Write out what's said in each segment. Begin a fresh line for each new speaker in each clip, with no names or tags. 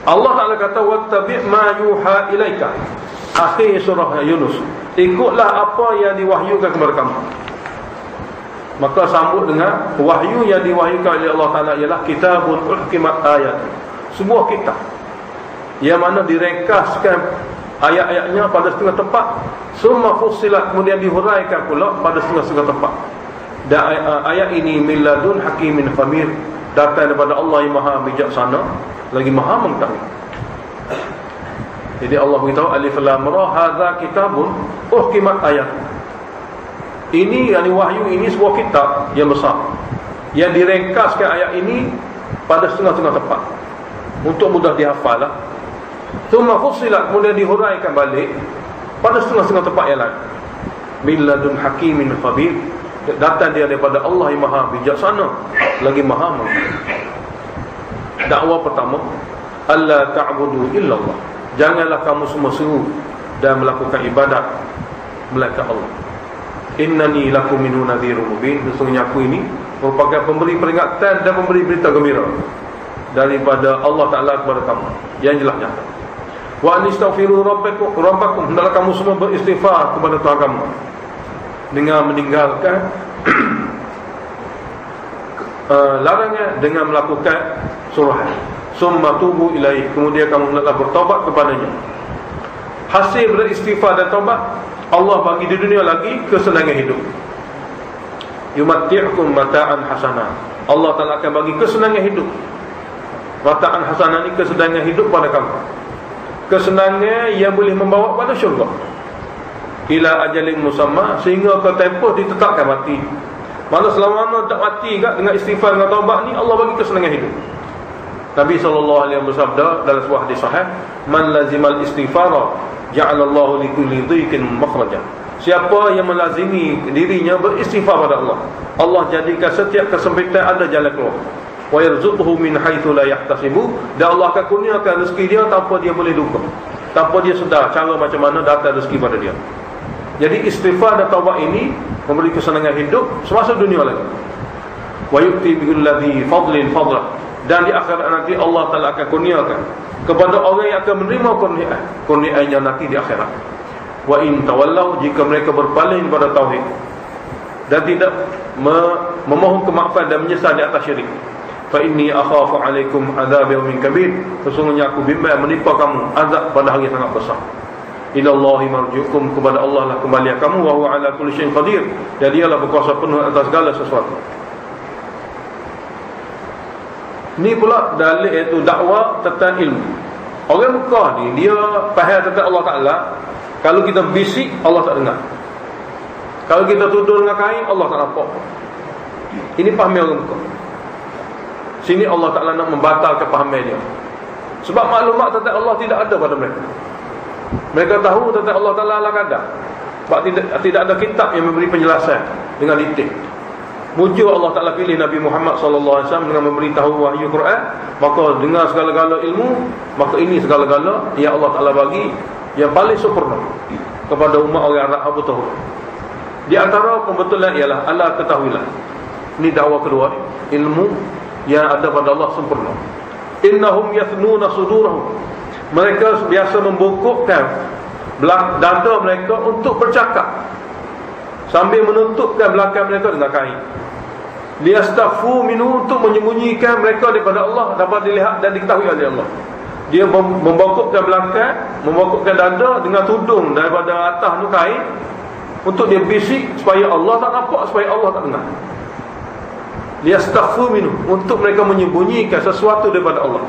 Allah Ta'ala kata wattabi' ma yuha ilaika, akhir surah Yunus, ikutlah apa yang diwahyukan kepada kamu. Maka sambut dengan wahyu yang diwahyukan oleh Allah Ta'ala ialah kitabun uhkimat ayat, sebuah kitab yang mana direngkaskan ayat-ayatnya pada setengah tempat, summa fussilat, kemudian dihuraikan pula pada setengah-setengah tempat. Dan ayat ini min ladun hakimin khabir, datang daripada Allah yang maha bijaksana lagi maha mengetahui. Jadi Allah beritahu alif lam ra hadza kitabun uhkimat ayat. Ini yang wahyu ini sebuah kitab yang besar yang direngkaskan ayat ini pada setengah-setengah tempat untuk mudah dihafal lah. Thumma fussilat, kemudian dihuraikan balik pada setengah-setengah tempat yang lain. Min ladun hakimin khabir, datang dia daripada Allah yang maha bijaksana lagi maha mengetahui. Dakwah pertama, alla ta'budu illallah, janganlah kamu semua seru dan melakukan ibadat melainkan Allah. Innani lakum minhu nadhirun mubin, sesungguhnya aku ini merupakan pemberi peringatan dan pemberi berita gembira daripada Allah Ta'ala kepada kamu yang jelas nyata. Wa anistaghfiru rabbakum, hendaklah kamu semua beristighfar kepada Tuhan kamu dengan meninggalkan larangan, dengan melakukan suruhan. Summa tubu ilaih, kemudian kamu hendaklah bertaubat kepadanya. Hasil beristighfar dan taubat, Allah bagi di dunia lagi kesenangan hidup. Yumatti'ukum mata'an hasanah, Allah Ta'ala akan bagi kesenangan hidup. Mata'an hasanah ni kesenangan hidup pada kamu, kesenangan yang boleh membawa pada syurga. Ila ajalin musamma, sehingga ke tempoh ditetapkan mati. Mana selama tak mati kat dengan istighfar dengan taubat ni, Allah bagi kesenangan hidup. Nabi SAW bersabda dalam sebuah hadis sahih, man lazimal istighfara ja'alallahu likulli dhiqin makhraja. Siapa yang melazimi dirinya beristighfar pada Allah, Allah jadikan setiap kesempitan ada jalan keluar. Wa yarzuquhu min haitsu la yahtasibu, dan Allah akan kurniakan rezeki dia tanpa dia boleh duga, tanpa dia sedar cara macam mana datang rezeki pada dia. Jadi istighfar dan taubat ini memberi kesenangan hidup semasa dunia lagi. Wa yu'ti bil ladzi fadlin fadlah, dan di akhirat nanti Allah Ta'ala akan kurniakan kepada orang yang akan menerima kurnianya nanti di akhirat. Wa in tawallau, jika mereka berpaling pada tauhid dan tidak memohon kemaafan dan menyesal di atas syirik, fa inni akhafu alaikum adzab yaumin kabir, sesungguhnya aku bimbang menimpa kamu azab pada hari sangat besar. Ilallahi marji'ukum, kepada Allah lah kembalian kamu, wa huwa ala kulli syai'in qadir, dan dialah berkuasa penuh atas segala sesuatu. Ni pula dalil, iaitu dakwah tentang ilmu. Orang Mekah ni dia faham tentang Allah Ta'ala. Kalau kita bisik, Allah tak dengar. Kalau kita tutur dengan kain, Allah tak nampak. Ini faham orang Mekah. Sini Allah Ta'ala nak membatalkan fahaman dia, sebab maklumat tentang Allah tidak ada pada mereka. Mereka tahu tentang Allah Ta'ala ala kadar, sebab tidak ada kitab yang memberi penjelasan dengan detail. Muncul Allah Ta'ala pilih Nabi Muhammad SAW dengan memberitahu wahyu Quran, maka dengan segala-gala ilmu, maka ini segala-gala yang Allah Ta'ala bagi yang paling sempurna kepada umat orang Arab Abu Tahur. Di antara pembetulan ialah Allah ketahuilah. Ini dakwah kedua, ilmu yang ada pada Allah sempurna. Innahum yathnuna sudurahum, mereka biasa membungkukkan dada mereka untuk bercakap sambil menutupkan belakang mereka dengan kain. Liyastaghfu minhu, untuk menyembunyikan mereka daripada Allah, dapat dilihat dan diketahui oleh Allah. Dia membungkukkan belakang, membungkukkan dada dengan tudung daripada atas tu kain, untuk dia bisik supaya Allah tak nampak, supaya Allah tak dengar. Liyastaghfu minhu, untuk mereka menyembunyikan sesuatu daripada Allah.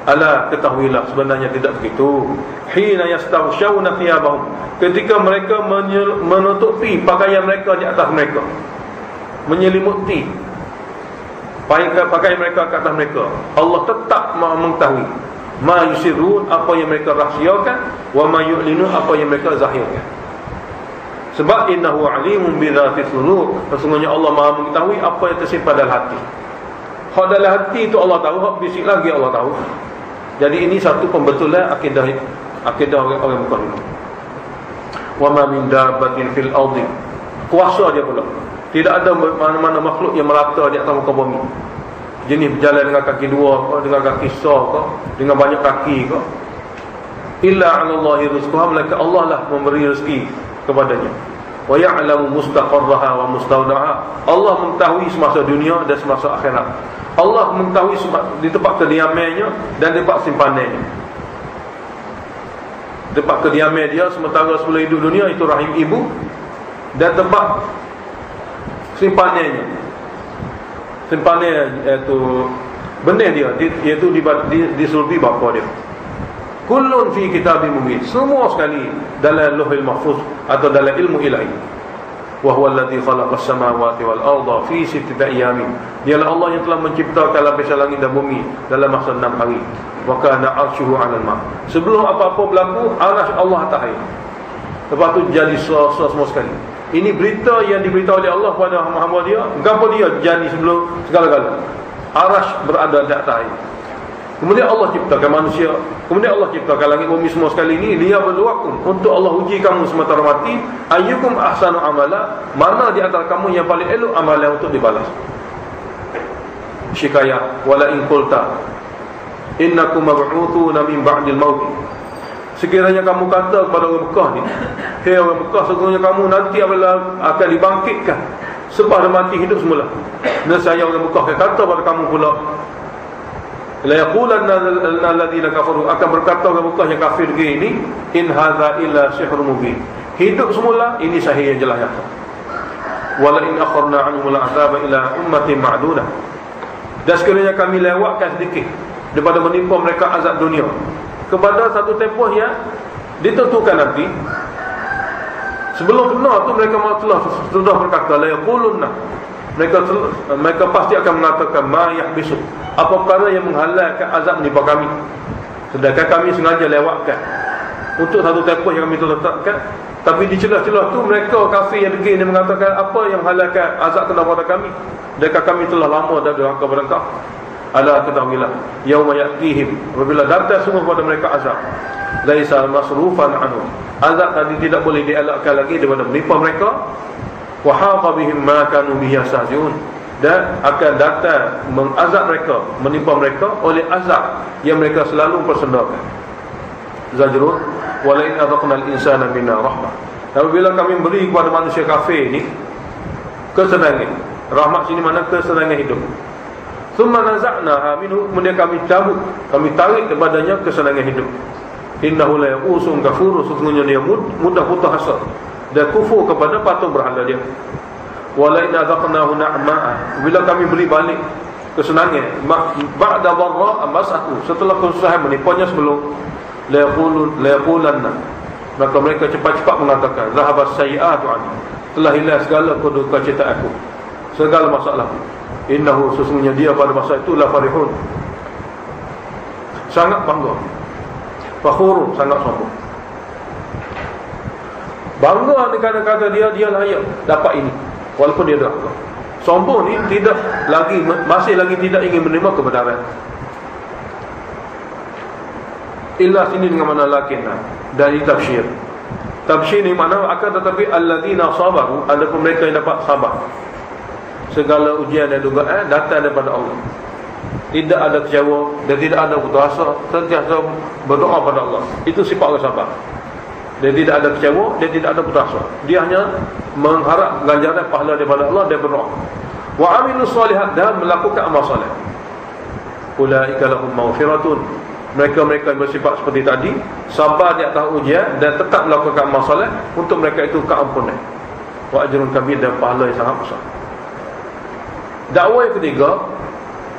Ala, ketahuilah sebenarnya tidak begitu. Hina yastaghshawna thiyabahum, ketika mereka menutupi pakaian mereka di atas mereka, menyelimuti pakaian mereka ke atas mereka, Allah tetap mengetahui ma yusirun, apa yang mereka rahsiakan, wa ma yu'linun, apa yang mereka zahirkan. Sebab innahu alimun bi dzati sudur, sesungguhnya Allah Maha mengetahui apa yang tersimpan dalam hati. Hak dalam hati itu Allah tahu, hak bisik lagi Allah tahu. Jadi ini satu pembetulan akidah orang bukan dulu. Wa ma min dabbatin fil ardi, kuasa dia pula. Tidak ada mana-mana makhluk yang merata di atas muka bumi. jenis berjalan dengan kaki dua ke, dengan kaki sah ke, dengan banyak kaki ke. Illa 'ala Allahi rizquha, melainkan Allah lah memberi rezeki kepadanya. Wa ya'lamu mustaqarraha wa mustawda'aha, Allah mengetahui semasa dunia dan semasa akhirat. Allah mengetahui di tempat kediamannya dan di tempat simpanannya. Tempat kediaman dia sementara sebelum hidup dunia itu rahim ibu, dan tempat simpanannya, iaitu benih dia, iaitu di sulbi bapa dia. Kullun fi kitabim mubin, semua sekali dalam lauhul mahfuz atau dalam ilmu ilahi. Wa huwa alladhi khalaqas samawati wal arda fi sittati ayamin, dialah Allah yang telah menciptakan lapisan langit dan bumi dalam masa 6 hari. Wa kana 'arshuhu 'alal ma', sebelum apa-apa berlaku arasy Allah atas air. Lepas tu jadi semua sekali. Ini berita yang diberitahu oleh Allah kepada hamba dia. Gapo dia jadi sebelum segala-gala. Arasy berada di atas air. Kemudian Allah ciptakan manusia, kemudian Allah ciptakan langit bumi semua sekali ini liyabluwakum, untuk Allah uji kamu sementara mati, ayyukum ahsanu amala, mana di antara kamu yang paling elok amalan untuk dibalas. Syikayah wala in qulta innakum mab'uthuna min ba'dil maut, sekiranya kamu kata kepada orang Mekah ni, hei orang Mekah, sesungguhnya kamu nanti akan dibangkitkan selepas mati hidup semula. Nescaya orang Mekah akan kata pada kamu pula, la yaqulanna alladhina kafaru, akan berkata orang Mekah yang kafir ini, in hadza illa sihrun mubin, hidup semula ini sihir yang jelas nyata. Wala in akharna anhum al'adzaba ila ummatin ma'dudah, dan sekiranya kami lewatkan sedikit daripada menimpa mereka azab dunia kepada satu tempoh yang ditentukan nanti. Sebelum kena tu mereka sudah berkata, la yaqulunna, mereka pasti akan mengatakan, ma yahbisu, apa perkara yang menghalalkan azab menimpa kami, sedangkan kami sengaja lewatkan untuk satu tempoh yang kami tetapkan. Tapi di celah-celah tu mereka kafir yang degil ni mengatakan, apa yang menghalalkan azab kena pada kami, sedangkan kami telah lama dah durhaka pada engkau. Ala ketahuilah, yauma ya'tihim, apabila datang semua pada mereka azab, laisa masrufan anhu, azab tadi tidak boleh dielakkan lagi daripada menimpa mereka. Wa haqa bihim ma kanu bihi yastahzi'un, dan akan datang mengazab mereka, menimpa mereka oleh azab yang mereka selalu persendakan. Zajrun wala in adaqna al-insana minna rahmah, apabila kami beri kepada manusia kafir ni kesenangan, rahmat sini mana kesenangan hidup. Thumma naza'naha minhu, kemudian kami cabut, kami tarik daripadanya kesenangan hidup. Innahu la ya'usun kafur, sesungguhnya dia mudah putus asa dan kufur kepada patung berhala dia. Wala in adaqnahu na'ma'a, bila kami beri balik kesenangan ba'da dharra amasahu, setelah kesusahan menipanya sebelum, la yaqulanna, maka mereka cepat-cepat mengatakan, zahabas sayyi'atu anni, telah hilang segala keduka cita aku, segala masalah. Innahu, sesungguhnya dia pada masa itu la farihun, sangat bangga, fakhurun, sangat sombong. Bangga dengan kata dia layak dapat ini walaupun dia durhaka. Sombong ni masih lagi tidak ingin menerima kebenaran. Illa sini dengan mana lakinna, dari tafsir. Tafsir ni mana akan, tetapi alladzina sabaru, adapun mereka yang dapat sabar. Segala ujian dan dugaan datang daripada Allah. Tidak ada kecewa dan tidak ada putus asa, sentiasa berdoa pada Allah. Itu sifat orang sabar. Dia tidak ada kecewa, dia tidak ada putus asa. Dia hanya mengharap ganjaran pahala daripada Allah dan berdoa. Wa amilus solihat, dan melakukan amal soleh. Ulaika lahum maghfiratun, mereka-mereka yang bersifat seperti tadi, sabar di atas ujian dan tetap melakukan amal soleh, untuk mereka itu keampunan. Wa ajrun kabir, dan pahala yang sangat besar. Dakwah yang ketiga,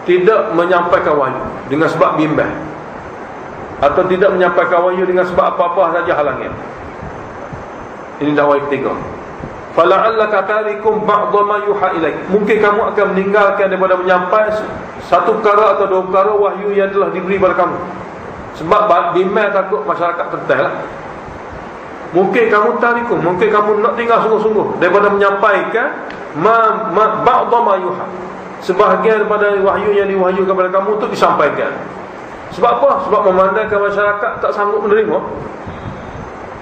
tidak menyampaikan wahyu dengan sebab bimbang, atau tidak menyampaikan wahyu dengan sebab apa-apa saja halangan. Ini dakwah yang ketiga. Fala'allaka tarikum ba'dha ma yuha ilaik, mungkin kamu akan meninggalkan daripada menyampaikan satu perkara atau dua perkara wahyu yang telah diberi kepada kamu, sebab bimbang, takut masyarakat tertel. Mungkin kamu tarikum, mungkin kamu nak tinggal sungguh-sungguh daripada menyampaikan ba'dha ma yuha, sebahagian daripada wahyu yang diwahyukan kepada kamu untuk disampaikan. Sebab apa? Sebab memandangkan masyarakat tak sanggup menerima.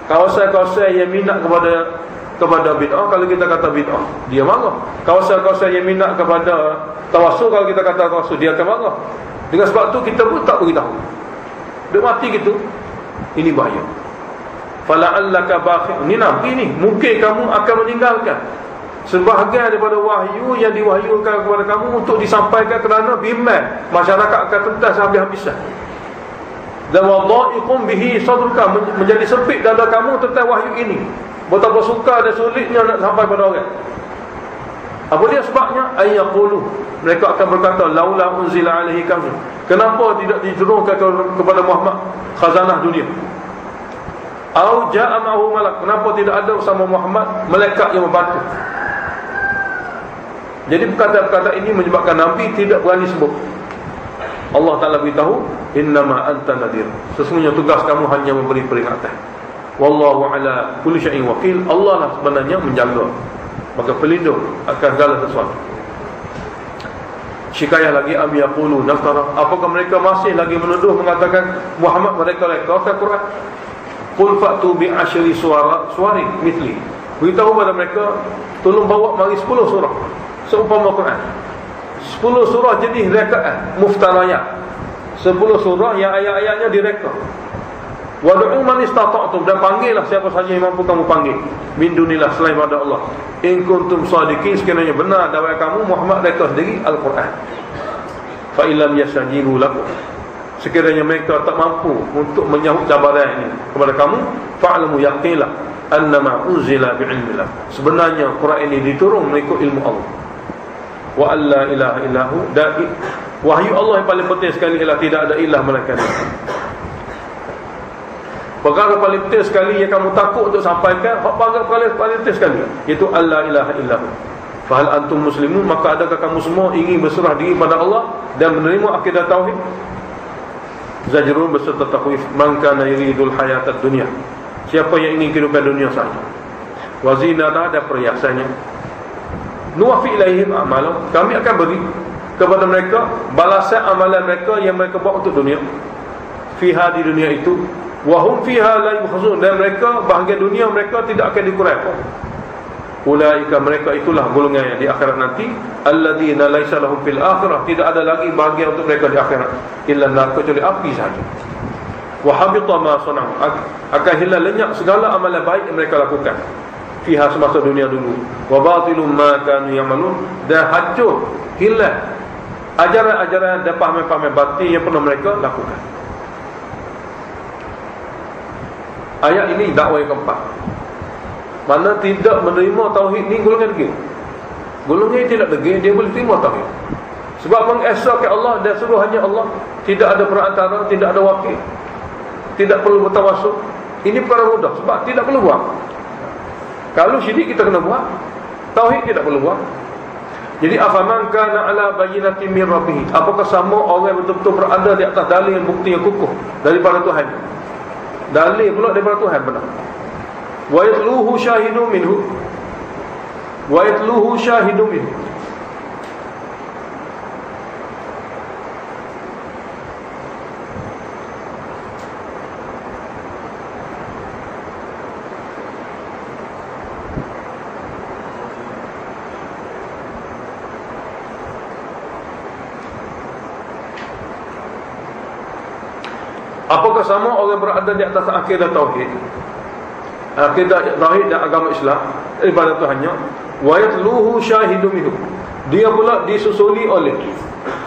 Kawasan-kawasan yang minat kepada kepada bid'ah kalau kita kata bid'ah, dia marah. Kawasan-kawasan yang minat kepada tawassul, kalau kita kata tawassul, dia akan marah. Dengan sebab tu kita pun tak beritahu. Dia mati gitu. Ini bahaya. Fala'allaka baqi'. Ini nabi ni, mungkin kamu akan meninggalkan sebahagian daripada wahyu yang diwahyukan kepada kamu untuk disampaikan kerana bimbang masyarakat akan tuntas habis-habisan. Dan wadha'iqum bihi sadruka, menjadi sempit dada kamu tentang wahyu ini. Betapa sukar dan sulitnya nak sampai pada orang. Apa dia sebabnya? Ayyaqulu, mereka akan berkata, laula unzila alaihi kanzun, kenapa tidak diturunkan kepada Muhammad khazanah dunia? Au ja'a ma'ahu malak, kenapa tidak ada bersama Muhammad malaikat yang membantu? Jadi perkataan-perkataan ini menyebabkan Nabi tidak berani sebut. Allah Ta'ala beritahu, innama anta nadir, sesungguhnya tugas kamu hanya memberi peringatan. Wallahu ala kulli syai'in wakil, Allah lah sebenarnya menjaga, maka pelindung akan segala sesuatu. Syikayah lagi, am yaqulu naftara, apakah mereka masih lagi menuduh mengatakan Muhammad mereka-reka Quran? Qul fa'tu bi asyri suwari mithli, beritahu pada mereka, tolong bawa mari 10 surah seumpama Quran. 10 surah jenis rekaan muftarayat, 10 surah yang ayat-ayatnya direka. Wad'u man istata'tum, dan panggillah siapa saja yang mampu kamu panggil, min dunillah, selain pada Allah, in kuntum shadiqin, sekiranya benar dakwah kamu Muhammad reka sendiri Al-Quran. Fa illam yastajibu lakum, sekiranya mereka tak mampu untuk menyahut cabaran ini kepada kamu, fa'lamu yaqilah annama unzila bi'ilmillah, sebenarnya Quran ini diturun mengikut ilmu Allah. Wa alla ilaha illahu, dan wahyu Allah yang paling penting sekali ialah tidak ada ilah melainkan Dia. Perkara paling penting sekali yang kamu takut untuk sampaikan, perkara paling penting sekali, iaitu alla ilaha illahu. Fa hal antum muslimun, maka adakah kamu semua ingin berserah diri pada Allah dan menerima akidah tauhid? Zajrun beserta takhwif, man kana yuridul hayatad dunya, siapa yang ingin kehidupan dunia saja, wa zinatah, dan perhiasannya, nuwafi ilaihim a'malam, kami akan beri kepada mereka balasan amalan mereka yang mereka buat untuk dunia, fiha, di dunia itu, wa hum fiha la yukhzun, dan mereka bahagian dunia mereka tidak akan dikurangi. Ulaika, mereka itulah golongan yang di akhirat nanti, alladzina laisa lahum fil akhirah, tidak ada lagi bahagian untuk mereka di akhirat illa nar, kecuali api sahaja. Wa habita ma sana'u, akan hilang lenyap segala amalan baik yang mereka lakukan fiha, semasa dunia dulu. Wa batilum ma kanu yamalun, dan hancur hilang ajaran-ajaran dan pahaman-pahaman batil yang pernah mereka lakukan. Ayat ini dakwah yang keempat. Mana tidak menerima tauhid ni golongan degil. Golongan yang tidak degil, dia boleh terima tauhid. Sebab mengesahkan Allah dan suruh hanya Allah, tidak ada perantara, tidak ada wakil, tidak perlu bertawassul. Ini perkara mudah, sebab tidak perlu buat. Kalau syirik kita kena buat, tauhid tidak perlu buat. Jadi afaman kana ala bayyinatin min rabbih, apakah sama orang yang betul-betul berada di atas dalil yang bukti yang kukuh daripada Tuhan, dalil pula daripada Tuhan benar. Wa yatluhu syahidun minhu, wa yatluhu syahidun minhu, apakah sama orang berada di atas akidah tauhid, akidah tauhid dan agama Islam daripada Tuhannya, wa yatluhu syahidun minhu, dia pula disusuli oleh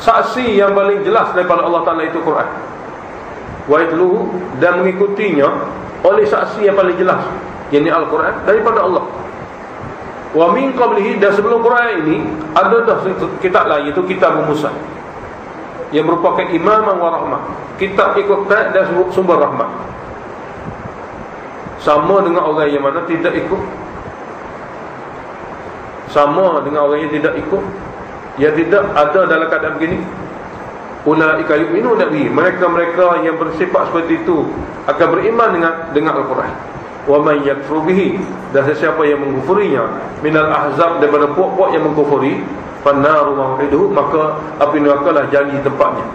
saksi yang paling jelas daripada Allah Ta'ala, itu Quran. Wa yatluhu, dan mengikutinya oleh saksi yang paling jelas, yakni Al-Quran, daripada Allah. Wa min qablihi, dan sebelum Quran ini ada dah kitab lain, iaitu kitab Musa, yang merupakan imaman wa rahmah, kitab ikut dan sumber rahmat. Sama dengan orang yang mana tidak ikut, sama dengan orang yang tidak ikut, yang tidak ada dalam keadaan begini. Ulaika yu'minuna bihi, mereka-mereka yang bersifat seperti itu akan beriman dengan Al-Quran. Wa man yakfur bihi, dan sesiapa yang mengkufurinya, minal ahzab, daripada puak-puak yang mengkufuri, fannaru maw'iduhu, maka api nerakalah janji tempatnya.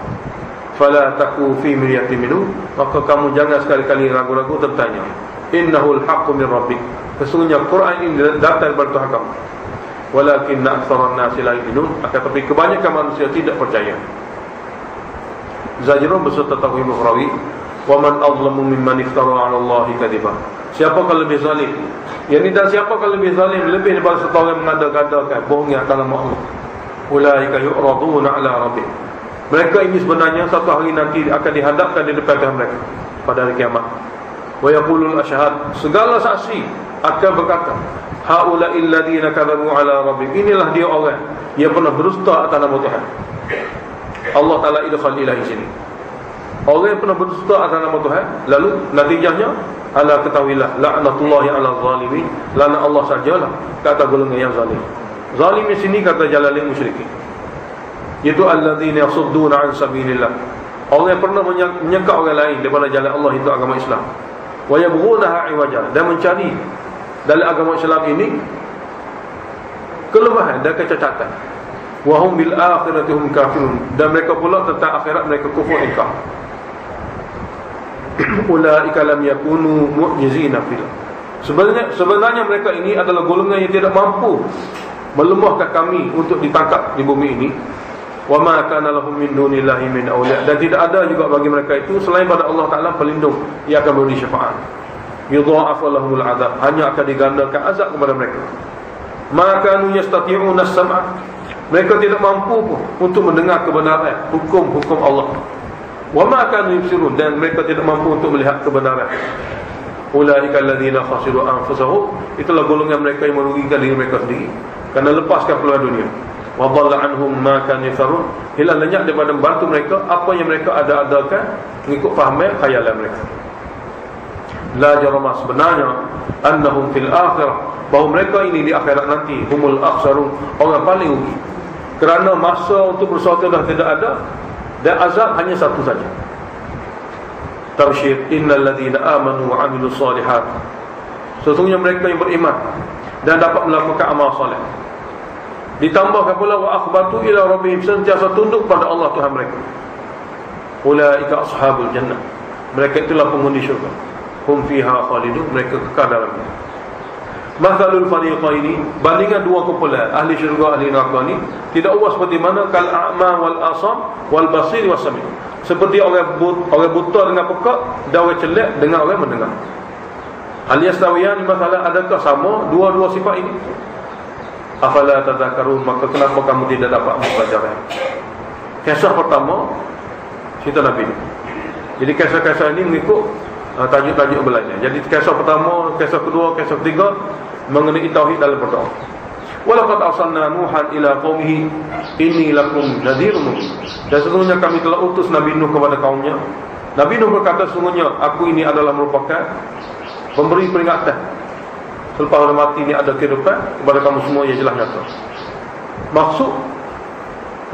Fala taku fi miryatin minhu, maka kamu jangan sekali-kali ragu-ragu tentangnya. Innahul haqqu min rabbik, Sesungguhnya Quran ini datang daripada Tuhan kamu. Walakinna aktsaran nasi la yu'minun. Akan tetapi kebanyakan manusia tidak percaya. Zajrun beserta tafhim ukhrawi. Wa man azlamu mimman iftara 'ala Allahi kadhiba. Siapakah lebih zalim? Yang ini dan siapakah lebih zalim lebih daripada satu orang yang mengada-gadakan bohong yang atas nama Allah. Ulaika yu'raduna 'ala rabbih. Mereka ini sebenarnya satu hari nanti akan dihadapkan di depan Tuhan mereka pada hari kiamat. Wa yaqulul ashhad, segala saksi akan berkata, haula'il ladzina kadzabu 'ala rabbihim. Inilah dia orang yang pernah berdusta atas nama Tuhan. Allah Taala idkhal ilahi sini. Orang yang pernah berdusta atas nama Tuhan, lalu natijahnya ala ketahuilah la'natullahi 'ala zalimin. Laknat Allah sajalah kata golongan yang zalim. Zalim di sini kata Jalalain musyrikin. Itu alladzina yasudduna 'an sabilillah. Orang yang pernah menyekat orang lain daripada jalan Allah, itu agama Islam. Wa yabghunaha 'iwaja, dan mencari dalam agama Islam ini kelemahan dan kecacatan. Wa hum bil akhirati hum kafirun, dan mereka pula tentang akhirat mereka kufur ingkar. Ulaika lam yakunu mu'jizina fil. Sebenarnya mereka ini adalah golongan yang tidak mampu melemahkan kami untuk ditangkap di bumi ini. Wa ma kana lahum min dunillahi min awliya, dan tidak ada juga bagi mereka itu selain pada Allah Taala pelindung yang akan memberi syafaat. Yudha'afu lahumul azab, hanya akan digandakan azab kepada mereka. Ma kanu yastati'una as-sam'a, mereka tidak mampu untuk mendengar kebenaran hukum-hukum Allah. Wa ma kanu yubsirun, dan mereka tidak mampu untuk melihat kebenaran. Ulaika alladzina khasiru anfusahum, itulah golongan mereka yang merugikan diri mereka sendiri kerana lepaskan peluang dunia. Wa dhalla anhum ma kanu yaftarun, hilang lenyap daripada membantu mereka apa yang mereka ada-adakan mengikut fahaman khayalan mereka. La jarama, sebenarnya annahum fil akhirah, bahawa mereka ini di akhirat nanti humul akhsarun, orang paling rugi. Kerana masa untuk bersuatu dah tidak ada, dan azab hanya satu saja. Tabsyir, innal ladzina amanu wa 'amilus solihat, sesungguhnya mereka yang beriman dan dapat melakukan amal soleh. Ditambahkan pula wa akhbatu ila rabbihim, sentiasa tunduk pada Allah Tuhan mereka. Ulaika ashabul jannah, mereka itulah penghuni syurga. Hum fiha khalidun, mereka kekal dalamnya. Mathalul fariqaini, bandingan dua kumpulan ahli syurga ahli neraka ni tidak ubah seperti mana kal a'ma wal asam wal basir was sami, seperti orang buta dengan pekak dan orang celak dengan orang mendengar. Hal yastawiyan, masalah adakah sama dua-dua sifat ini? Afala tadhakkarun, maka kenapa kamu tidak dapat mempelajari? Kisah pertama cerita Nabi. Jadi kisah-kisah ini mengikut tajuk-tajuk belajar. Jadi kisah pertama, kisah kedua, kisah ketiga mengenai tauhid dalam berdoa. Walaqad arsalna Nuhan ila qaumihi inni lakum nadhirun mubin. Dan sesungguhnya kami telah utus Nabi Nuh kepada kaumnya. Nabi Nuh berkata, sesungguhnya aku ini adalah merupakan pemberi peringatan. Selepas orang mati ini ada kehidupan kepada kamu semua yang jelas nyata.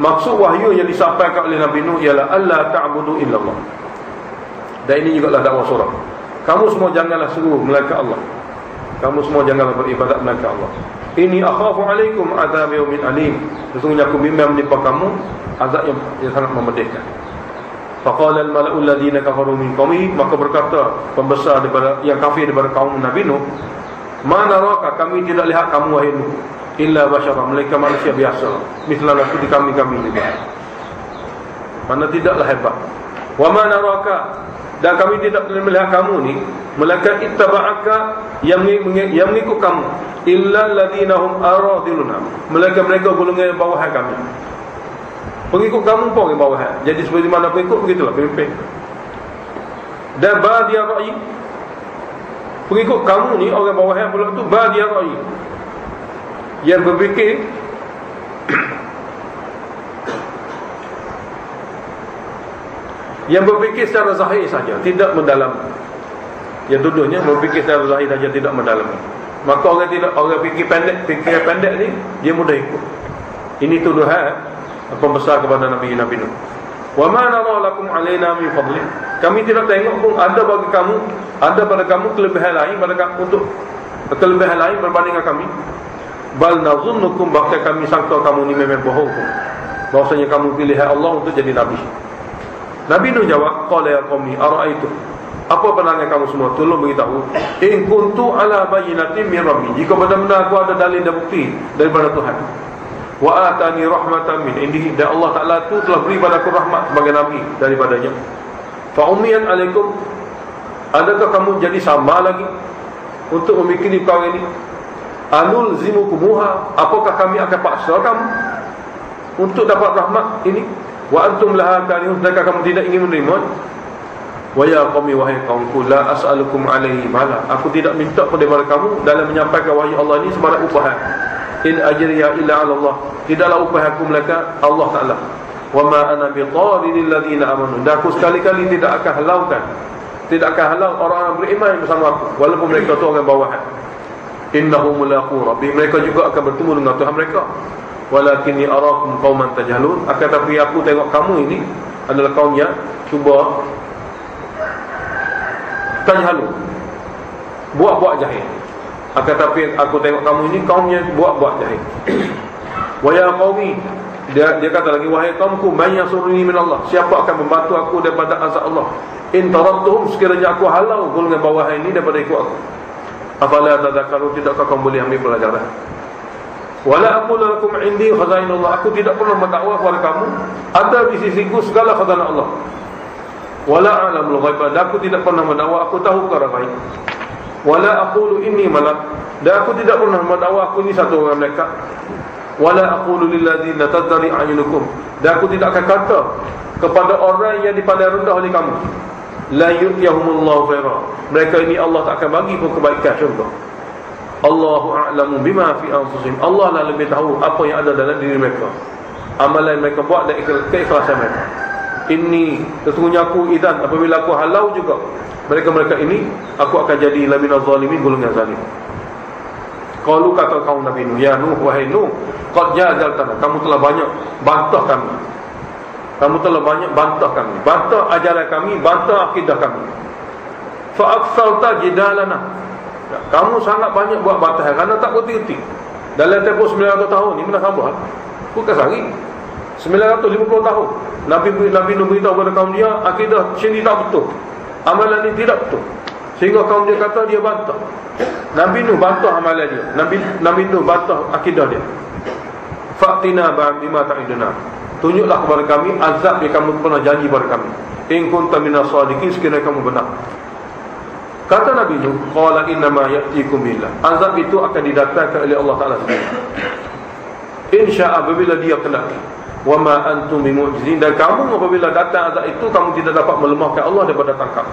Maksud wahyu yang disampaikan oleh Nabi Nuh ialah alla ta'budu illallah. Dan ini juga lah dakwah surah. Kamu semua janganlah seru melainkan Allah. Kamu semua janganlah beribadat melainkan Allah. Ini akhafu alaikum azab yaumin alim. Sesungguhnya aku bimbang menimpa kamu azab yang sangat memedihkan. Faqala al-mala'u alladhina kafaru min qaumihi, maka berkata pembesar daripada yang kafir daripada kaum Nabi Nuh, mana raka, kami tidak lihat kamu wahai Nuh illa basyara, melainkan manusia biasa, misalnya seperti kami juga. Mana tidaklah hebat. Wa mana raka, dan kami tidak melihat kamu ni melainkan ittaba'aka, yang mengikut kamu, illa alladhina hum aradiluna, melainkan mereka golongan bawahan kami. Pengikut kamu pun yang bawahan. Jadi seperti mana pengikut, begitulah pemimpin. Dan badiya ra'i, pengikut kamu ni orang bawahan pula tu badiya ra'i, yang berfikir secara zahir saja, tidak mendalam. Yang tuduhnya berfikir secara zahir saja, tidak mendalam. Maka orang fikir pendek ni dia mudah ikut. Ini tuduhan pembesar kepada Nabi Nuh. Wa ma nara lakum alaina min fadli, kami tidak tengok pun ada bagi kamu, ada pada kamu kelebihan lain kelebihan lain berbanding dengan kami. Bal nazunnukum, bahkan kami sangka kamu ni memang bohong, bahwasanya kamu pilih Allah untuk jadi nabi. Nabi Nuh jawab, qala ya qaumi ara'aytum, Apa pandangan kamu semua? Tolong beritahu. In kuntu ala bayyinatin min rabbi. Jika benar-benar aku ada dalil dan bukti daripada Tuhan. Wa atani rahmatan min indihi. Dan Allah Ta'ala tu telah beri padaku rahmat sebagai nabi daripadanya. Fa ummiyan alaikum. Adakah kamu jadi sama lagi untuk memikirkan perkara ini? Anul zimukumuha. Apakah kami akan paksa kamu untuk dapat rahmat ini? Wa antum laha karihun. Sedangkan kamu tidak ingin menerima. Wa ya qaumi wahai kaumku, la as'alukum alaihi mala. Aku tidak minta kepada kamu dalam menyampaikan wahyu Allah ini sebarang upah. In ajriya illa 'ala Allah. Tidaklah upah aku melainkan Allah Taala. Wa ma ana bitaril ladzina amanu. Dan aku sekali-kali tidak akan halau orang-orang beriman bersama aku, walaupun mereka tu orang bawahan. Innahum mulaqu rabbi. Mereka juga akan bertemu dengan Tuhan mereka. Walakinni arakum qauman tajhalun. Akan tapi aku tengok kamu ini adalah kaum yang cuba tajhalun, buat-buat jahil. Akan tapi aku tengok kamu ini kaumnya buat-buat jahil. Wa ya qaumi, dia kata lagi, wahai kaumku, man yasuruni min Allah. Siapa akan membantu aku daripada azab Allah? In taradtuhum, sekiranya aku halau golongan bawah ini daripada ikut aku. Afala tadhakkarun, tidakkah kamu boleh ambil pelajaran? Wala aqulu lakum indi khazainullah. Aku tidak pernah mendakwah kepada kamu ada di sisiku segala khazanah Allah. Wala a'lamul ghaib. Aku tidak pernah mendakwah aku tahu perkara gaib. Wala aqulu inni malak. Dan aku tidak pernah mendakwah aku ni satu orang malaikat. Wala aqulu lil ladzina tadri a'yunukum. Dan aku tidak akan kata kepada orang yang dipandang rendah oleh kamu, la yu'tiyahumullahu khaira. Mereka ini Allah tak akan bagi pun kebaikan syurga. Allahu a'lamu bima fi anfusihim. Allah lah lebih tahu apa yang ada dalam diri mereka, amalan mereka buat dan keikhlasan mereka. Ini sesungguhnya aku idan, apabila aku halau juga mereka ini, aku akan jadi laminaz zalimin, golongan zalim. Qalu, kata kaum Nabi Nuh, ya Nuh, wahai Nuh, qad jadaltana, kamu telah banyak bantah kami. Kamu telah banyak bantah kami, bantah ajaran kami, bantah akidah kami. Fa aktsalta jidalana. Kamu sangat banyak buat bantahan kerana tak berhenti-henti. Dalam tempoh 900 tahun ni, mana sabar? Bukan sehari, 950 tahun Nabi Nuh beritahu kepada kaum dia, akidah sini tak betul, amalan ini tidak betul. Sehingga kaum dia kata dia bantah. Nabi Nuh bantah amalan dia, Nabi Nuh bantah akidah dia. Fa'tina bima ta'iduna. Tunjuklah kepada kami azab yang kamu pernah janji kepada kami. In kunta minas sadiqin, sekiranya kamu benar. Kata Nabi Nuh, qala innama ya'tikum billah. Azab itu akan didatangkan oleh Allah Ta'ala sendiri, insya'a, apabila dia kendaki. Wa ma antum bimu'jizin. Dan kamu apabila datang azab itu, kamu tidak dapat melemahkan Allah daripada tangkap.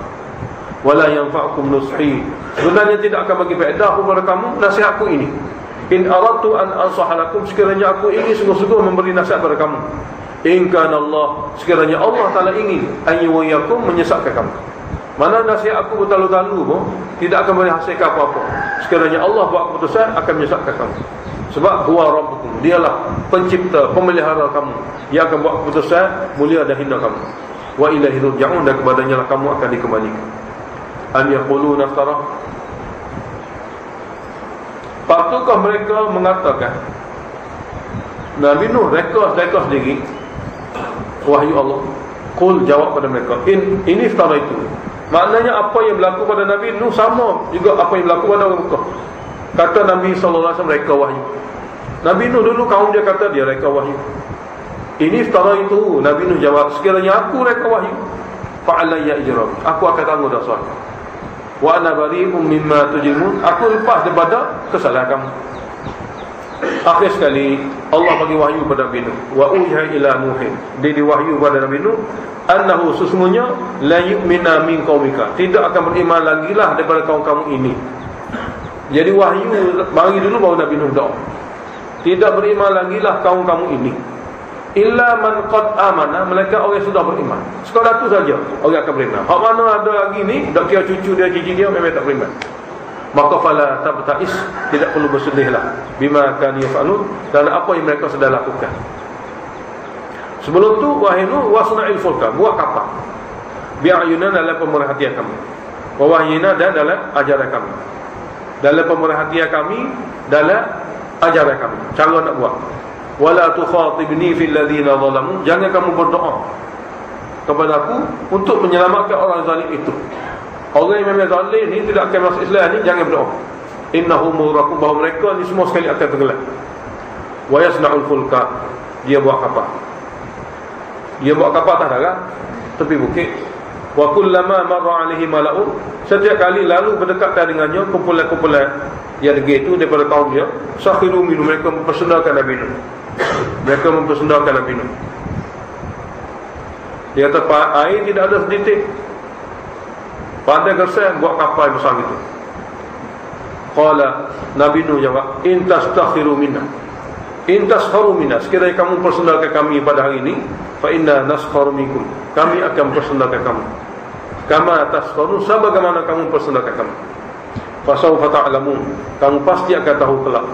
Wala yanfa'ukum nushi. Sebenarnya tidak akan bagi faedah kepada kamu nasihatku ini. In aradtu an ansahalakum, sekiranya aku ingin sungguh-sungguh memberi nasihat kepada kamu. In kana Allah, sekiranya Allah Ta'ala ingin ayyuyakum, menyesatkan kamu. Mana nasihat aku bertalu-talu pun tidak akan menghasilkan apa-apa. Sekiranya Allah buat keputusan, akan menyesatkan kamu. Sebab huwa rabbukum, dialah pencipta, pemelihara kamu, yang akan buat keputusan mulia dan hina kamu. Wa ilaihi turja'un, dan kepadanya lah kamu akan dikembalikan. An yaquluna iftara. Patukah mereka mengatakan Nabi Nuh reka sendiri wahyu Allah? Qul, jawab pada mereka, ini iftara itu. Maknanya apa yang berlaku pada Nabi Nuh sama juga apa yang berlaku pada orang Mekah. Kata Nabi SAW reka wahyu. Nabi Nuh dulu kaum dia kata dia reka wahyu. Ini iftara itu. Nabi Nuh jawab, sekiranya aku reka wahyu, fa'alayya ijram, aku akan tanggung dosa. Wa ana bari'um mimma tujrimun, aku lepas daripada kesalahan kamu. Akhir sekali Allah bagi wahyu pada Nabi Nuh. Wa uhiya ila Nuhin, dia diwahyu pada Nabi Nuh, annahu, sesungguhnya, la yu'mina min qaumika, tidak akan beriman lagi lah daripada kaum kamu ini. Jadi wahyu bagi dulu baru Nabi Nuh doa, tidak beriman lagi lah kaum kamu ini, illa man qad amana, mereka orang yang sudah beriman. Sekadar tu saja orang akan beriman. Hak mana ada lagi ni, dak kira cucu dia, cici dia, memang tak beriman. Maka fala tabtais, tidak perlu bersedihlah, bima kan yafalun, dan apa yang mereka sedang lakukan. Sebelum tu, wahai Nuh, wasna'il fulka, buat kapal, bi'ayunan, dalam pemerhatian kami, wa wahyina, dan dalam ajaran kami, dalam pemerhatian kami, dalam ajaran kami, cara nak buat. Wala tukhatibni fil ladzina zalamu, jangan kamu berdoa kepada aku untuk menyelamatkan orang zalim itu. Orang yang memang zalim ni tidak akan masuk Islam ni, jangan berdoa. Innahum murakum, bahawa mereka ni semua sekali akan tenggelam. Wa yasna'ul fulka, dia buat kapal. Dia buat kapal atas darat, tepi bukit. Wa kullama marra alaihi mala'un, setiap kali lalu berdekatan dengannya kumpulan-kumpulan yang degil itu daripada kaum dia, sakhiru minum, mereka mempersendakan Nabi Nuh. Mereka mempersendakan Nabi Nuh. Dia kata air tidak ada seditik, pandai gersang buat kapal besar itu. Qala, Nabi Nuh jawab, in tastakhiru minna, in taskharu minna, sekiranya kamu persendakan kami pada hari ini, fa inna naskharu minkum, kami akan persendakan kamu. Kama taskharu, sebagaimana kamu persendakan kami. Fasawfa ta'lamun, kamu pasti akan tahu kelak.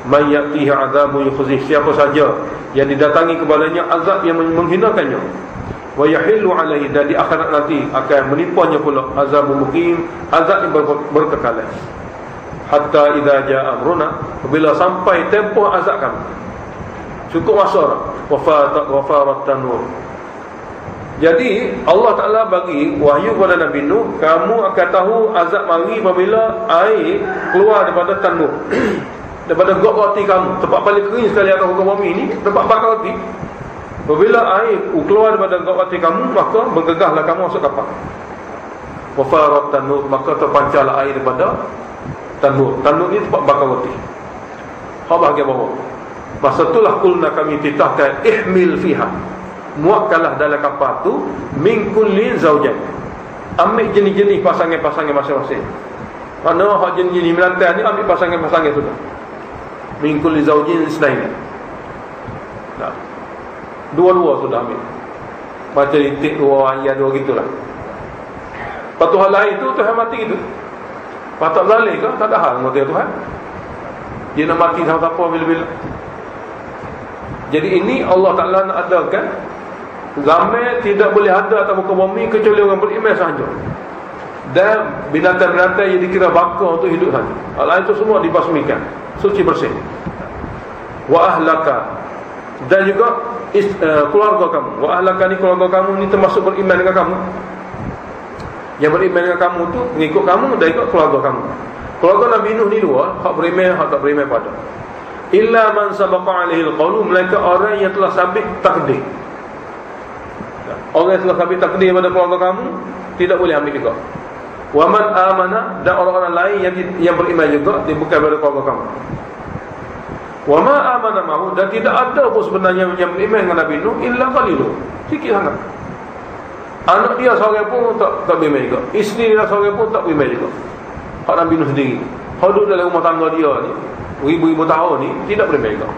Man ya'tihi 'adzabun yukhzih, siapa saja yang didatangi kepadanya azab yang menghinakannya. Wa yahillu 'alaihi, dan di akhirat nanti akan menipunya pula azabun muqim, azab yang berkekalan. Hatta idza jaa amruna, bila sampai tempoh azab kami, cukup masa wafarat tanur. Jadi Allah Ta'ala bagi wahyu kepada Nabi Nuh, kamu akan tahu azab mari apabila air keluar daripada tanur, daripada gok roti kamu, tempat paling kering sekali atas muka bumi ini, tempat bakar roti. Apabila air keluar daripada gok roti kamu, maka bergegahlah kamu masuk kapal. Wafarat tanur, maka terpancarlah air daripada tanur. Tanur ni tempat bakar roti. Hak bahagian bawah. Masa itulah kulna, kami titahkan, ihmil fiha, muatkanlah dalam kapal tu, min kulli zaujan, ambil jenis-jenis pasangan-pasangan masing-masing. Mana hak jenis-jenis melantai ni, ambil pasangan-pasangan tu dah. Min kulli zaujin isnain. Nah, dua-dua sudah ambil. Macam itik dua, ayat dua gitulah. Patu hal lain tu Tuhan mati gitu. Patut lalih ke? Tak ada hal dengan Tuhan. Dia nak mati siapa bila-bila. Jadi ini Allah Ta'ala nak adakan zaman tidak boleh ada atas muka bumi kecuali orang beriman sahaja. Dan binatang-binatang yang dikira bakar untuk hidup saja. Hal itu semua dibasmikan, suci bersih. Wa ahlaka, dan juga keluarga kamu. Wa ahlaka ni keluarga kamu ni termasuk beriman dengan kamu. Yang beriman dengan kamu tu mengikut kamu dan ikut keluarga kamu. Keluarga Nabi Nuh ni dua, hak beriman, hak tak beriman pada. Illa man sabaqa alaihi alqawlu, mereka orang yang telah sabit takdir. Orang yang telah sabit takdir pada keluarga kamu tidak boleh ambil juga. Wa man amana, dan orang-orang lain yang beriman juga bukan pada keluarga kamu. Wa ma amana mahu, dan tidak ada pun sebenarnya yang beriman dengan Nabi Nuh illa qalilun, sikit sangat. Anak dia seorang pun tak beriman juga, isteri dia seorang pun tak beriman juga. Hak Nabi Nuh sendiri, hak duduk dalam rumah tangga dia ni ribu-ribu tahun ni tidak beriman juga.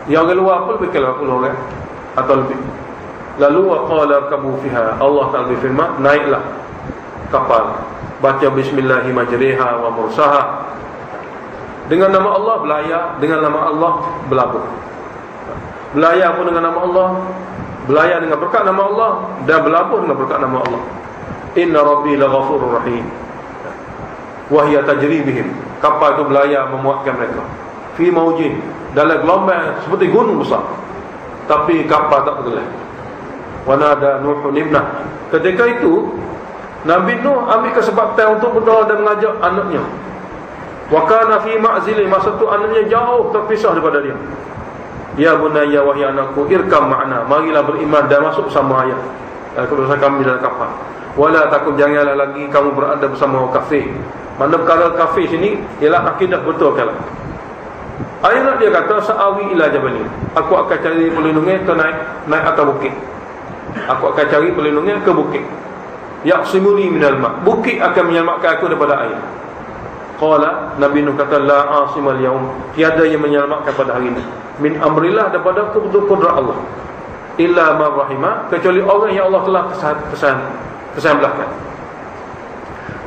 Yang orang luar pun lebih kalau 10 orang atau lebih. Lalu waqala kamu fiha, Allah Ta'ala berfirman, naiklah kapal, baca bismillahi majriha wa mursaha, dengan nama Allah belayar, dengan nama Allah berlabuh. Belayar pun dengan nama Allah, belayar dengan berkat nama Allah, dan berlabuh dengan berkat nama Allah. Inna rabbi laghafurur rahim wa hiya tajri bihim, kapal itu belayar memuatkan mereka fi maujin, dalam gelombang seperti gunung besar, tapi kapal tak tenggelam. Wa nada nuhun ibnah, ketika itu Nabi Nuh ambil kesempatan untuk berdoa dan mengajak anaknya. Wa kana fi ma'zili, masa tu anaknya jauh terpisah daripada dia. Ya bunayya, wahai anakku, irkam ma'na, marilah beriman dan masuk bersama ayah, bersama kami dalam kapal. Wala takun, janganlah lagi kamu berada bersama orang kafir. Mana perkara kafir sini ialah akidah betul kalau. Ayat dia kata, sa'awi ila jabalin, aku akan cari perlindungan ke naik atas bukit. Aku akan cari perlindungan ke bukit. Yaqsimuni minal ma', bukit akan menyelamatkan aku daripada air. Qala, Nabi Nuh kata, la asimal yaum, tiada yang menyelamatkan pada hari ini min amrillah, daripada kudrat Allah, illa man rahimah, kecuali orang yang Allah telah kesan-belahkan.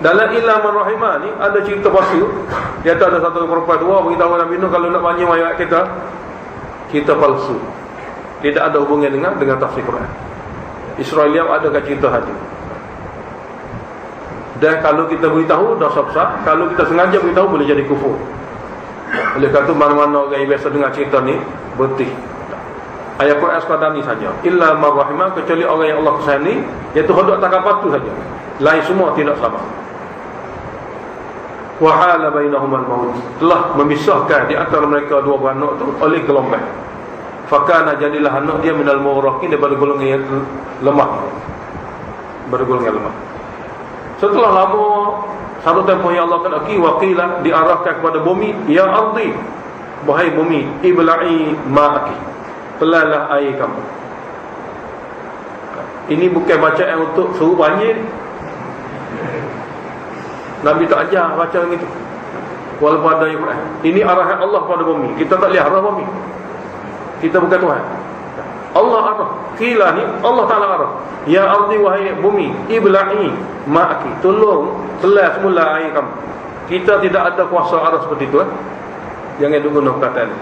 Dalam illa man rahimah ni ada cerita palsu. Dia ada satu perempuan tua beritahu Nabi Nuh, kalau nak banyak ayat kita palsu, tidak ada hubungan dengan tafsir Quran. Israeliam ada cerita hati. Dan kalau kita beritahu dosa besar, kalau kita sengaja beritahu boleh jadi kufur. Oleh kerana mana-mana orang yang biasa dengar cerita ni berhenti. Ayat Quran sekadar ni saja, illa man rahimah, kecuali orang yang Allah kesani, iaitu hendak tak kapal tu saja. lain semua tidak selamat. Wa hala bainahum al-maut, telah memisahkan di antara mereka dua beranak tu oleh gelombang. Fakana, jadilah anak dia minal mughraqin, daripada golongan yang lemah, daripada golongan lemah. Setelah lama, satu tempoh yang Allah kena waqila, diarahkan kepada bumi, ya ardi, wahai bumi, ibla'i ma'aki, pelalah air kamu. Ini bukan bacaan untuk suruh banjir. Nabi tak ajar baca begitu, walaupun ada yang ini arahan Allah pada bumi. Kita tak boleh arah bumi, kita bukan Tuhan. Allah arah, qila ni Allah Ta'ala arah, ya ardi, wahai bumi, ibla'i ma'aki, tolong telah semula air kamu. Kita tidak ada kuasa arah seperti itu. Jangan guna perkataan ni.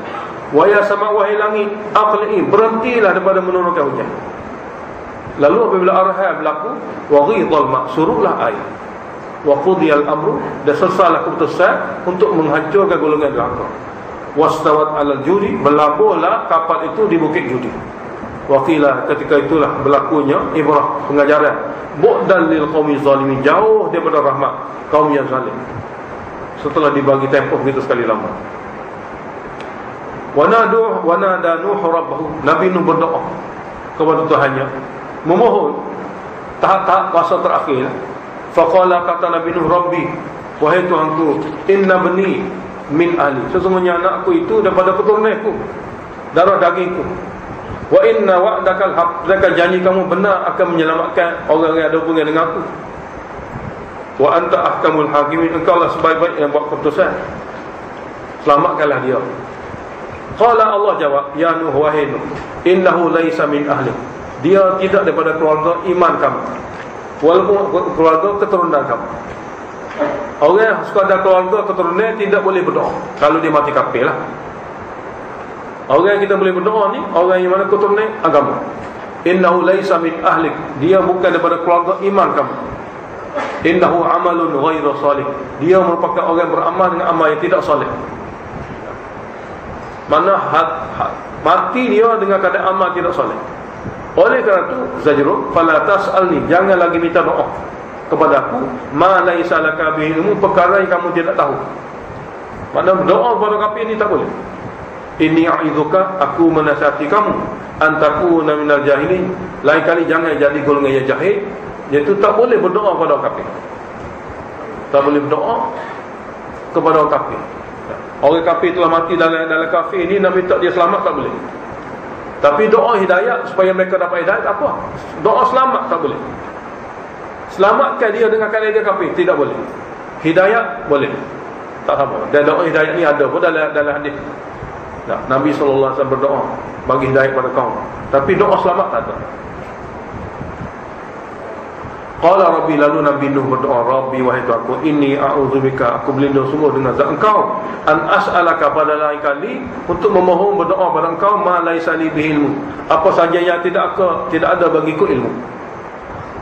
Wa ya sama, wahai langit, aqli'i, berhentilah daripada menurunkan hujan. Lalu apabila arahan berlaku, wa ghidhal ma', surutlah air, wa qudiyal amru, dan selesailah keputusan untuk menghancurkan golongan neraka. Wastawat alal judi, berlabuhlah kapal itu di bukit Judi. Waqilah, ketika itulah berlakunya ibrah, pengajaran, bu'dan lil qaumi zalimin, jauh daripada rahmat kaum yang zalim. Setelah dibagi tempoh begitu sekali lama. Wa nada Nuh rabbahu, Nabi Nuh berdoa kepada Tuhannya, memohon tahap-tahap masa terakhir. Faqala, kata Nabi Nuh, Rabbi, wahai Tuhanku, inna bani min ahli, sesungguhnya anakku itu daripada keturunanku, darah dagingku. Wa inna wa'dakal haq, sedangkan janji kamu benar akan menyelamatkan orang yang ada hubungan dengan aku. Wa anta ahkamul hakimin, engkau lah sebaik-baik yang buat keputusan, selamatkanlah dia. Qala, Allah jawab, ya Nuh, wahai Nuh, innahu laisa min ahli, dia tidak daripada keluarga iman kamu, walaupun keluarga keturunan kamu. Orang yang sekadar keluarga keturunan tidak boleh berdoa kalau dia mati kafir lah. Orang yang kita boleh berdoa ni orang yang mana keturunan agama. Innahu laisa min ahlik, dia bukan daripada keluarga iman kamu. Innahu amalun ghairu salih, dia merupakan orang beramal dengan amal yang tidak salih. Mana mati dia dengan keadaan amal tidak salih. Oleh kerana itu, zajrun fala tas'alni, jangan lagi minta doa kepada aku, ma laisa laka bihi ilmu, perkara yang kamu tidak tahu. Maknanya doa kepada kafir ini tak boleh. Inni a'idzuka, aku menasihati kamu, antakuna minal jahilin, lain kali jangan jadi golongan yang jahil, iaitu tak boleh berdoa kepada kafir. Tak boleh berdoa kepada orang kafir. Orang kafir telah mati dalam kafir ini, nak minta dia selamat tak boleh. Tapi doa hidayah supaya mereka dapat hidayah, apa? Doa selamat tak boleh. Selamatkan dia dengan keadaan dia kafir, tidak boleh. Hidayah boleh, tak sama. Dan doa hidayah ni ada pun dalam hadis. Nah, Nabi SAW berdoa bagi hidayah pada kaum, tapi doa selamat tak ada. Qala Rabbi, lalu Nabi Nuh berdoa, Rabbi, wahai Tuhanku, inni a'udzubika, aku berlindung sungguh dengan zat engkau, an as'alaka, pada lain kali untuk memohon berdoa pada engkau, ma laisa li bihi ilmu, apa saja yang tidak ada bagiku ilmu.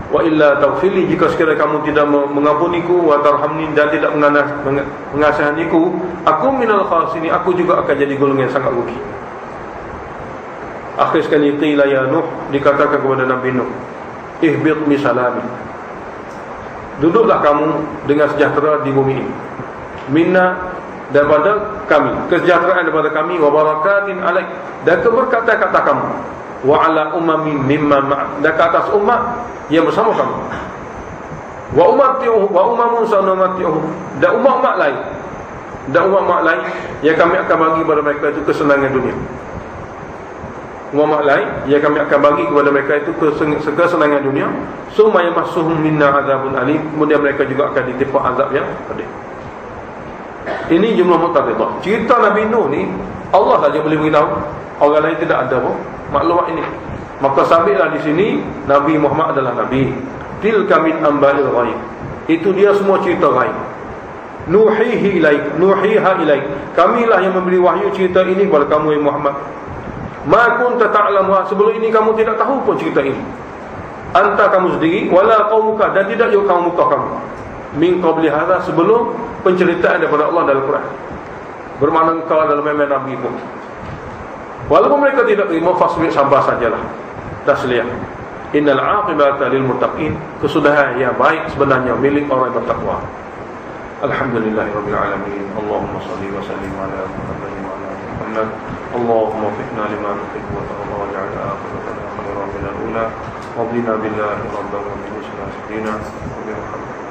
Wa illa taghfirli, jika sekiranya kamu tidak mengampuniku, wa tarhamni, dan tidak mengasihaniku, aku minal khasirin, aku juga akan jadi golongan yang sangat rugi. Akhir sekali, qila ya Nuh, dikatakan kepada Nabi Nuh, ihbit bi salami, duduklah kamu dengan sejahtera di bumi ini, minna, daripada kami, kesejahteraan daripada kami, wa barakatin alaik, dan keberkatan kata kamu, wa ala umamin mimman ma'ak, dan ke atas umat yang bersama kamu, wa umati'uhu, wa umamun sanumati'uhu, dan umat-umat lain, yang kami akan bagi kepada mereka itu kesenangan dunia. Umat lain yang kami akan bagi kepada mereka itu kesenangan dunia. Summa yamassuhum minna azabun alim, kemudian mereka juga akan ditimpa azab yang pedih. Ini jumlah muqtadidah. Cerita Nabi Nuh ni Allah saja boleh beritahu, orang lain tidak ada pun maklumat ini. Maka sabitlah di sini Nabi Muhammad adalah Nabi. Tilka min amba'il ghaib, itu dia semua cerita ghaib. Nuhihi ilaik, nuhiha ilaik, kamilah yang memberi wahyu cerita ini kepada kamu ya Muhammad. Ma kunta ta'lamuha, sebelum ini kamu tidak tahu pun cerita ini. Anta, kamu sendiri, wala qaumuka, dan tidak juga kaum muka kamu, min qabli hadza, sebelum penceritaan daripada Allah dalam Quran. Bermakna engkau adalah memang Nabi pun. Walaupun mereka tidak terima, fasbir, sabar sajalah, tasliyah. Innal 'aqibata lil muttaqin, kesudahan yang baik sebenarnya milik orang yang bertakwa. Alhamdulillahirabbil alamin. Allahumma shalli wa sallim ala Muhammad wa ala ali Muhammad. Allahumma waffiqna lima tuhibbu wa tarda waj'al akhiratana khairan min al-ula. Wa qina billahi rabbil alamin. Wa bi